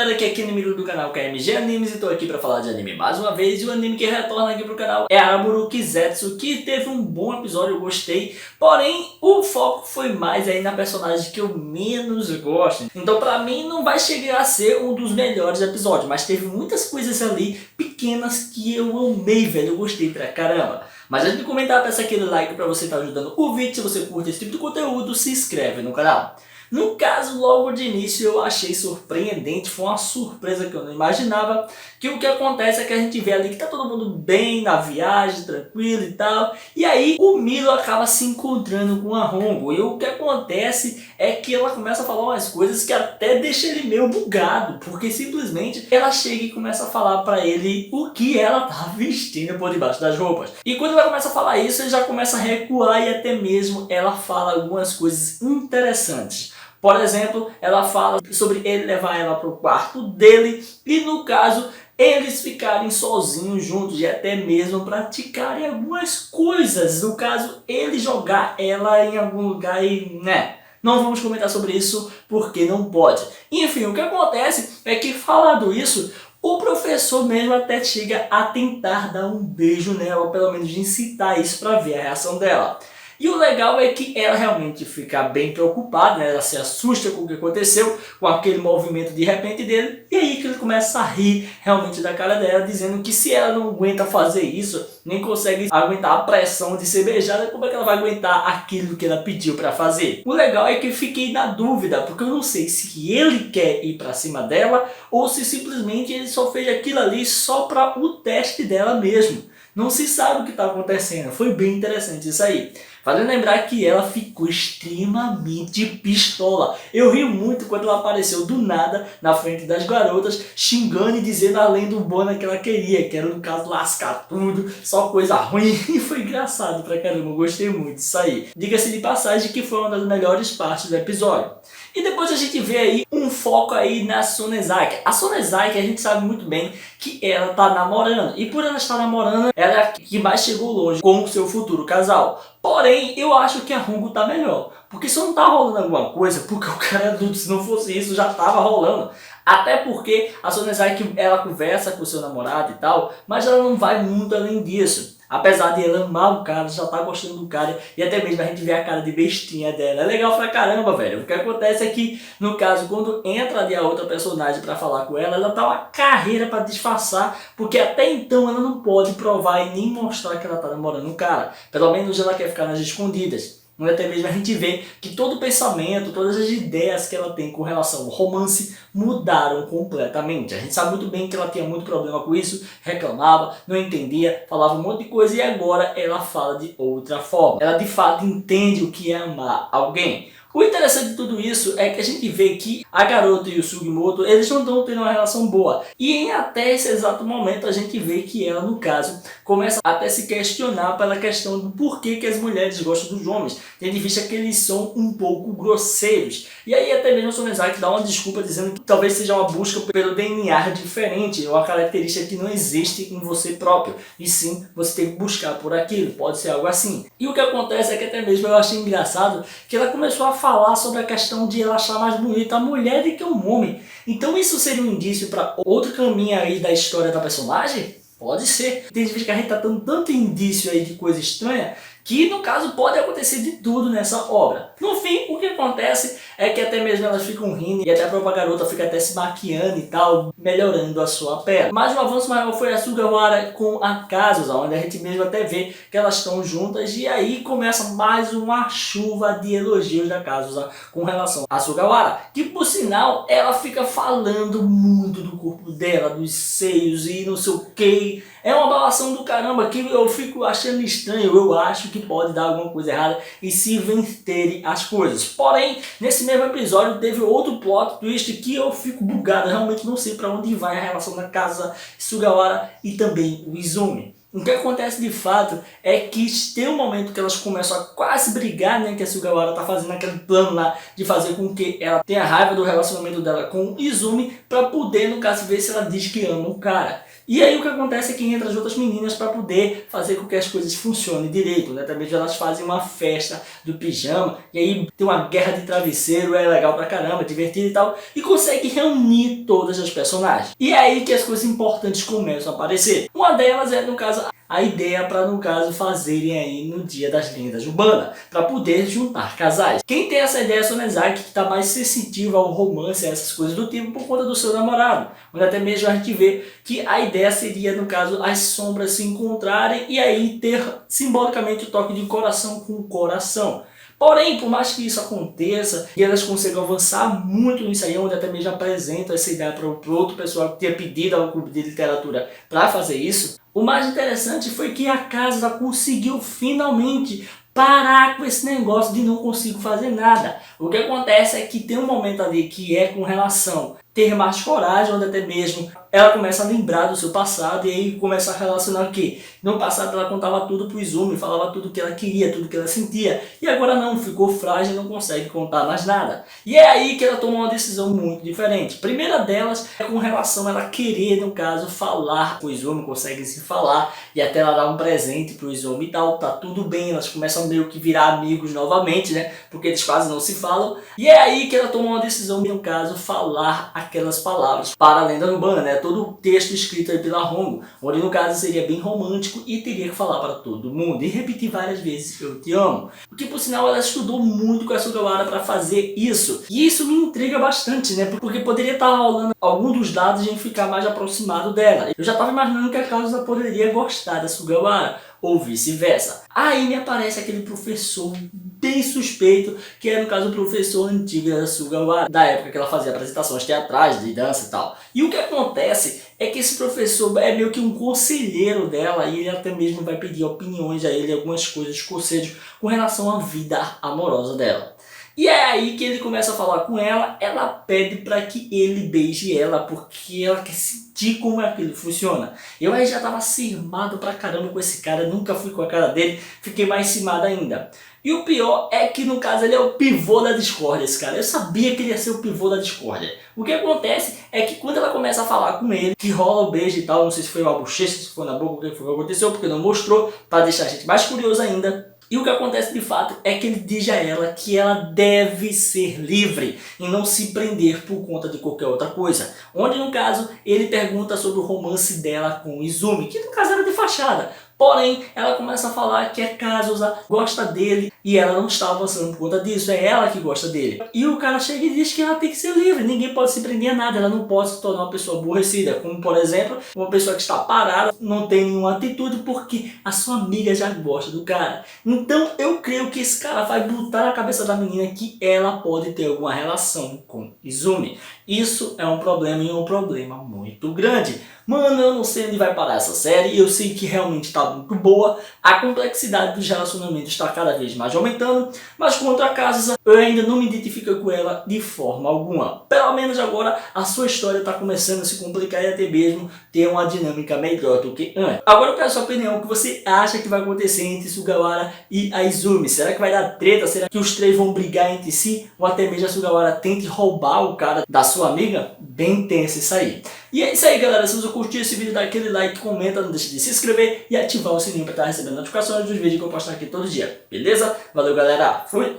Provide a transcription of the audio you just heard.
galera, aqui é Kinemiru do canal KMG Animes e tô aqui pra falar de anime mais uma vez. E o anime que retorna aqui pro canal é Aramburu Kizetsu, que teve um bom episódio, eu gostei. Porém, o foco foi mais aí na personagem que eu menos gosto. Então pra mim não vai chegar a ser um dos melhores episódios, mas teve muitas coisas ali pequenas que eu amei, velho, eu gostei pra caramba. Mas antes de comentar, peça aquele like pra você estar ajudando o vídeo. Se você curte esse tipo de conteúdo, se inscreve no canal. No caso, logo de início eu achei surpreendente, foi uma surpresa que eu não imaginava, que o que acontece é que a gente vê ali que tá todo mundo bem na viagem, tranquilo e tal, e aí o Milo acaba se encontrando com a Hongo, e o que acontece é que ela começa a falar umas coisas que até deixa ele meio bugado, porque simplesmente ela chega e começa a falar pra ele o que ela tá vestindo por debaixo das roupas. E quando ela começa a falar isso, ele já começa a recuar e até mesmo ela fala algumas coisas interessantes. Por exemplo, ela fala sobre ele levar ela para o quarto dele e, no caso, eles ficarem sozinhos juntos e até mesmo praticarem algumas coisas. No caso, ele jogar ela em algum lugar e, né, não vamos comentar sobre isso porque não pode. Enfim, o que acontece é que, falando isso, o professor mesmo até chega a tentar dar um beijo nela, ou pelo menos incitar isso para ver a reação dela. E o legal é que ela realmente fica bem preocupada, né? Ela se assusta com o que aconteceu, com aquele movimento de repente dele, e aí que ele começa a rir realmente da cara dela, dizendo que se ela não aguenta fazer isso, nem consegue aguentar a pressão de ser beijada, como é que ela vai aguentar aquilo que ela pediu para fazer? O legal é que eu fiquei na dúvida, porque eu não sei se ele quer ir para cima dela, ou se simplesmente ele só fez aquilo ali só para o teste dela mesmo. Não se sabe o que está acontecendo, foi bem interessante isso aí. Vale lembrar que ela ficou extremamente pistola. Eu ri muito quando ela apareceu do nada na frente das garotas, xingando e dizendo a lenda urbana que ela queria, que era no caso lascar tudo, só coisa ruim. E foi engraçado pra caramba, eu gostei muito disso aí. Diga-se de passagem que foi uma das melhores partes do episódio. E depois a gente vê aí um foco aí na Sonezaki. A Sonezaki, a gente sabe muito bem que ela tá namorando. E por ela estar namorando, ela é a que mais chegou longe com o seu futuro casal. Porém, eu acho que a Hongo tá melhor. Porque se não tá rolando alguma coisa, porque o cara é adulto, se não fosse isso, já tava rolando. Até porque a Sonezaki, ela conversa com o seu namorado e tal, mas ela não vai muito além disso. Apesar de ela amar o cara, já tá gostando do cara, e até mesmo a gente vê a cara de bestinha dela. É legal pra caramba, velho. O que acontece é que, no caso, quando entra ali a outra personagem pra falar com ela, ela tá uma carreira pra disfarçar, porque até então ela não pode provar e nem mostrar que ela tá namorando o cara. Pelo menos ela quer ficar nas escondidas. Até mesmo a gente vê que todo o pensamento, todas as ideias que ela tem com relação ao romance mudaram completamente. A gente sabe muito bem que ela tinha muito problema com isso, reclamava, não entendia, falava um monte de coisa e agora ela fala de outra forma. Ela de fato entende o que é amar alguém. O interessante de tudo isso é que a gente vê que a garota e o Sugimoto, eles não estão tendo uma relação boa. E em até esse exato momento a gente vê que ela, no caso, começa até se questionar pela questão do porquê que as mulheres gostam dos homens, tendo em vista que eles são um pouco grosseiros. E aí até mesmo o Sonezaki dá uma desculpa dizendo que talvez seja uma busca pelo DNA diferente, uma característica que não existe em você próprio, e sim você tem que buscar por aquilo, pode ser algo assim. E o que acontece é que até mesmo eu achei engraçado que ela começou a falar sobre a questão de ela achar mais bonita a mulher do que um homem. Então isso seria um indício para outro caminho aí da história da personagem? Pode ser. Tem gente que a gente tá dando tanto indício aí de coisa estranha que no caso pode acontecer de tudo nessa obra. No fim, o que acontece é que até mesmo elas ficam rindo e até a própria garota fica até se maquiando e tal, melhorando a sua pele. Mas o avanço maior foi a Sugawara com a Kazusa, onde a gente mesmo até vê que elas estão juntas e aí começa mais uma chuva de elogios da Kazusa com relação a Sugawara, que por sinal ela fica falando muito do corpo dela, dos seios e não sei o que. É uma balação do caramba que eu fico achando estranho, eu acho que pode dar alguma coisa errada e se inverterem as coisas. Porém, nesse mesmo episódio teve outro plot twist que eu fico bugado, realmente não sei para onde vai a relação da Kazusa, Sugawara e também o Izumi. O que acontece de fato é que tem um momento que elas começam a quase brigar, né? Que a Sugawara tá fazendo aquele plano lá de fazer com que ela tenha raiva do relacionamento dela com o Izumi para poder, no caso, ver se ela diz que ama o cara. E aí o que acontece é que entra as outras meninas para poder fazer com que as coisas funcionem direito, né? Também elas fazem uma festa do pijama, e aí tem uma guerra de travesseiro, é legal pra caramba, divertido e tal, e consegue reunir todas as personagens. E é aí que as coisas importantes começam a aparecer. Uma delas é, no caso, a ideia para, no caso, fazerem aí no Dia das Lendas Urbanas, para poder juntar casais. Quem tem essa ideia é a Sonezaki, que está mais sensitiva ao romance, a essas coisas do tipo, por conta do seu namorado. Onde até mesmo a gente vê que a ideia seria, no caso, as sombras se encontrarem e aí ter simbolicamente o toque de coração com coração. Porém, por mais que isso aconteça e elas consigam avançar muito nisso aí, onde até mesmo apresentam essa ideia para o outro pessoal que tinha pedido ao clube de literatura para fazer isso, o mais interessante foi que a casa conseguiu finalmente parar com esse negócio de não consigo fazer nada. O que acontece é que tem um momento ali que é com relação a ter mais coragem, onde até mesmo ela começa a lembrar do seu passado e aí começa a relacionar que no passado ela contava tudo pro Izumi, falava tudo que ela queria, tudo que ela sentia, e agora não, ficou frágil e não consegue contar mais nada. E é aí que ela toma uma decisão muito diferente. A primeira delas é com relação a ela querer, no caso, falar com o Izumi, consegue se falar, e até ela dá um presente pro Izumi e tal, tá tudo bem, elas começam meio que virar amigos novamente, né, porque eles quase não se falam, e é aí que ela toma uma decisão, no caso, falar aquelas palavras para a lenda urbana, né, todo o texto escrito aí pela Hongo, onde no caso seria bem romântico e teria que falar para todo mundo e repetir várias vezes eu te amo. Porque por sinal ela estudou muito com a Sugawara para fazer isso. E isso me intriga bastante, né? Porque poderia estar rolando algum dos dados e a gente ficar mais aproximado dela. Eu já estava imaginando que a Kazusa poderia gostar da Sugawara ou vice-versa. Aí me aparece aquele professor bem suspeito, que é no caso o professor antigo da Sugawara, da época que ela fazia apresentações teatrais, de dança e tal. E o que acontece é que esse professor é meio que um conselheiro dela e ele até mesmo vai pedir opiniões a ele, algumas coisas, conselhos com relação à vida amorosa dela. E é aí que ele começa a falar com ela, ela pede para que ele beije ela, porque ela quer sentir como aquilo funciona. Eu aí já tava cismado pra caramba com esse cara, nunca fui com a cara dele, fiquei mais cismado ainda. E o pior é que no caso ele é o pivô da discórdia, esse cara. Eu sabia que ele ia ser o pivô da discórdia. O que acontece é que quando ela começa a falar com ele, que rola o beijo e tal, não sei se foi uma bochecha, se foi na boca, o que foi que aconteceu, porque não mostrou, para deixar a gente mais curioso ainda. E o que acontece de fato é que ele diz a ela que ela deve ser livre e não se prender por conta de qualquer outra coisa. Onde no caso ele pergunta sobre o romance dela com Izumi, que no caso era de fachada. Porém, ela começa a falar que a Kazusa gosta dele e ela não está avançando por conta disso, é ela que gosta dele. E o cara chega e diz que ela tem que ser livre, ninguém pode se prender a nada, ela não pode se tornar uma pessoa aborrecida, como por exemplo, uma pessoa que está parada, não tem nenhuma atitude porque a sua amiga já gosta do cara. Então eu creio que esse cara vai botar na cabeça da menina que ela pode ter alguma relação com Izumi. Isso é um problema e um problema muito grande. Mano, eu não sei onde vai parar essa série, eu sei que realmente está muito boa, a complexidade dos relacionamentos está cada vez mais aumentando, mas quanto a Kazusa, eu ainda não me identifico com ela de forma alguma. Pelo menos agora a sua história está começando a se complicar e até mesmo ter uma dinâmica melhor do que antes. Agora eu quero a sua opinião, o que você acha que vai acontecer entre Sugawara e a Izumi? Será que vai dar treta? Será que os três vão brigar entre si? Ou até mesmo a Sugawara tente roubar o cara da sua amiga? Bem tenso isso aí. E é isso aí, galera. Se você curtiu esse vídeo, dá aquele like, comenta, não deixe de se inscrever e ativar o sininho para estar recebendo notificações dos vídeos que eu postar aqui todo dia. Beleza? Valeu, galera. Fui!